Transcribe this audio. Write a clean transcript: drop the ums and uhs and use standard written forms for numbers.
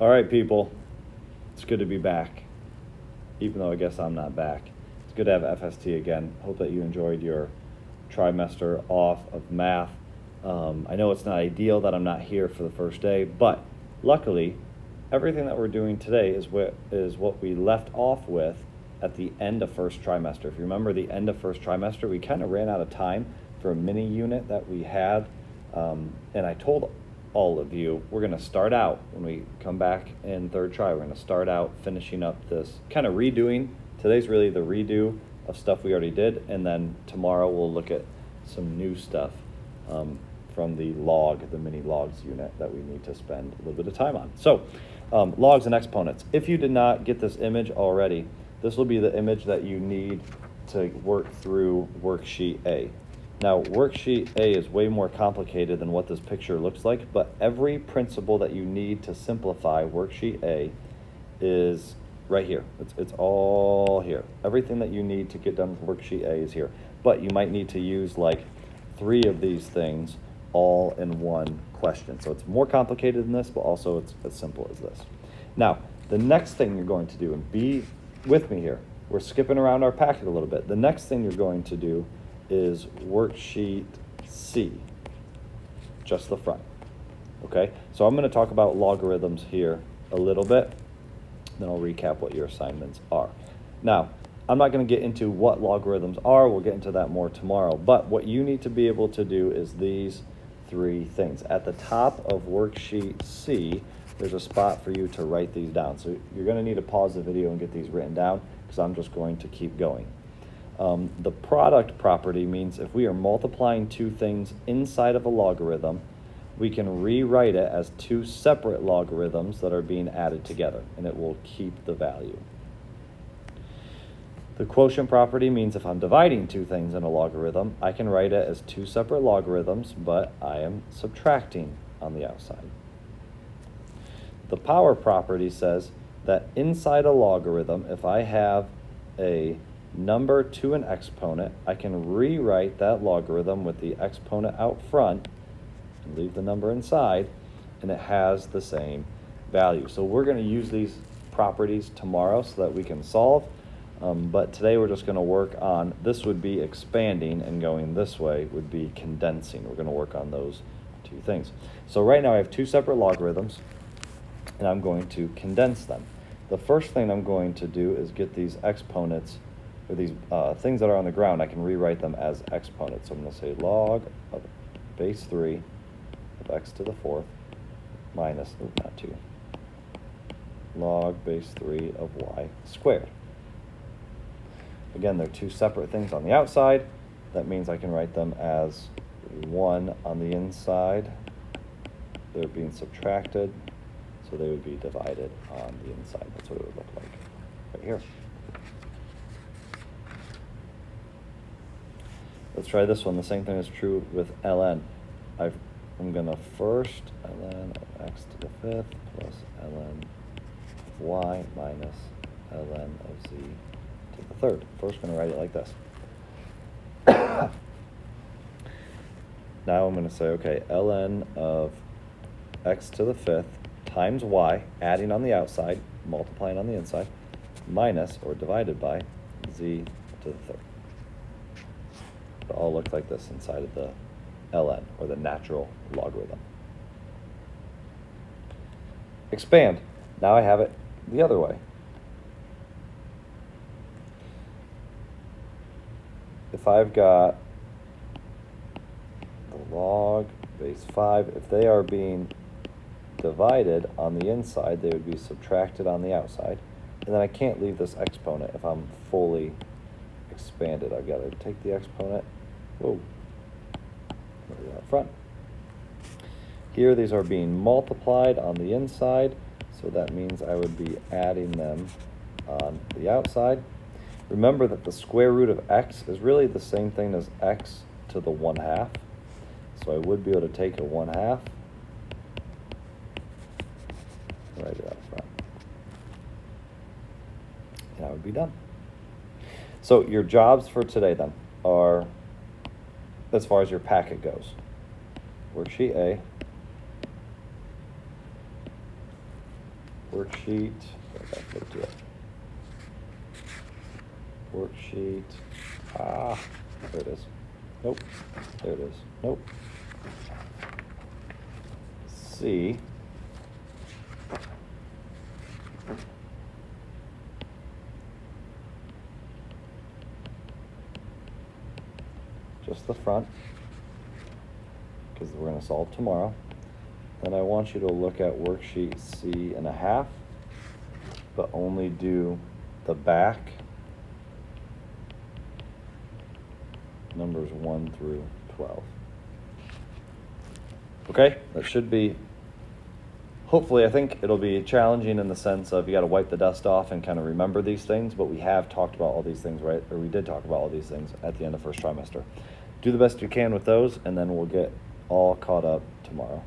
All right, people. It's good to be back, even though I guess I'm not back. It's good to have FST again. Hope that you enjoyed your trimester off of math. I know it's not ideal that I'm not here for the first day, but luckily, everything that we're doing today is what we left off with at the end of first trimester. If you remember the end of first trimester, we kind of ran out of time for a mini unit that we had, and I told all of you, we're going to start out when we come back in third try. We're going to start out finishing up this kind of redoing. Today's really the redo of stuff we already did, and then tomorrow we'll look at some new stuff from the mini logs unit that we need to spend a little bit of time on. So logs and exponents. If you did not get this image already, this will be the image that you need to work through worksheet A. Now, worksheet A is way more complicated than what this picture looks like, but every principle that you need to simplify worksheet A is right here. It's all here. Everything that you need to get done with worksheet A is here. But you might need to use like 3 of these things all in one question. So it's more complicated than this, but also it's as simple as this. Now, the next thing you're going to do, and be with me here, we're skipping around our packet a little bit. The next thing you're going to do is worksheet C, just the front. Okay, so I'm going to talk about logarithms here a little bit, then I'll recap what your assignments are. Now, I'm not going to get into what logarithms are, we'll get into that more tomorrow, but what you need to be able to do is these 3 things. At the top of worksheet C, there's a spot for you to write these down. So you're going to need to pause the video and get these written down, because I'm just going to keep going. The product property means if we are multiplying 2 things inside of a logarithm, we can rewrite it as 2 separate logarithms that are being added together, and it will keep the value. The quotient property means if I'm dividing 2 things in a logarithm, I can write it as 2 separate logarithms, but I am subtracting on the outside. The power property says that inside a logarithm, if I have a number to an exponent, I can rewrite that logarithm with the exponent out front and leave the number inside, and it has the same value. So we're going to use these properties tomorrow so that we can solve, but today we're just going to work on, this would be expanding, and going this way would be condensing. We're going to work on those 2 things. So right now I have 2 separate logarithms, and I'm going to condense them. The first thing I'm going to do is get these exponents, or these things that are on the ground, I can rewrite them as exponents. So I'm going to say log of base 3 of x to the 4th minus, not 2, log base 3 of y squared. Again, they're 2 separate things on the outside. That means I can write them as 1 on the inside. They're being subtracted, so they would be divided on the inside. That's what it would look like right here. Let's try this one. The same thing is true with ln. I'm going to first ln of x to the 5th plus ln of y minus ln of z to the 3rd. First, I'm going to write it like this. Now I'm going to say, okay, ln of x to the 5th times y, adding on the outside, multiplying on the inside, minus or divided by z to the 3rd. It all looks like this inside of the ln, or the natural logarithm. Expand. Now I have it the other way. If I've got the log base 5, if they are being divided on the inside, they would be subtracted on the outside. And then I can't leave this exponent if I'm fully expanded. I've got to take the exponent, whoa, put it out front. Here, these are being multiplied on the inside, so that means I would be adding them on the outside. Remember that the square root of x is really the same thing as x to the 1/2. So I would be able to take a 1/2, write it out front, and I would be done. So your jobs for today then are, as far as your packet goes, worksheet A, worksheet. I flipped to it. Worksheet. There it is. Nope. There it is. Nope. C. Just the front, because we're going to solve tomorrow. Then I want you to look at worksheet C1/2, but only do the back, numbers 1 through 12. Okay, that should be, hopefully, I think it'll be challenging in the sense of you got to wipe the dust off and kind of remember these things, but we have talked about all these things, right? Or we did talk about all these things at the end of first trimester. Do the best you can with those, and then we'll get all caught up tomorrow.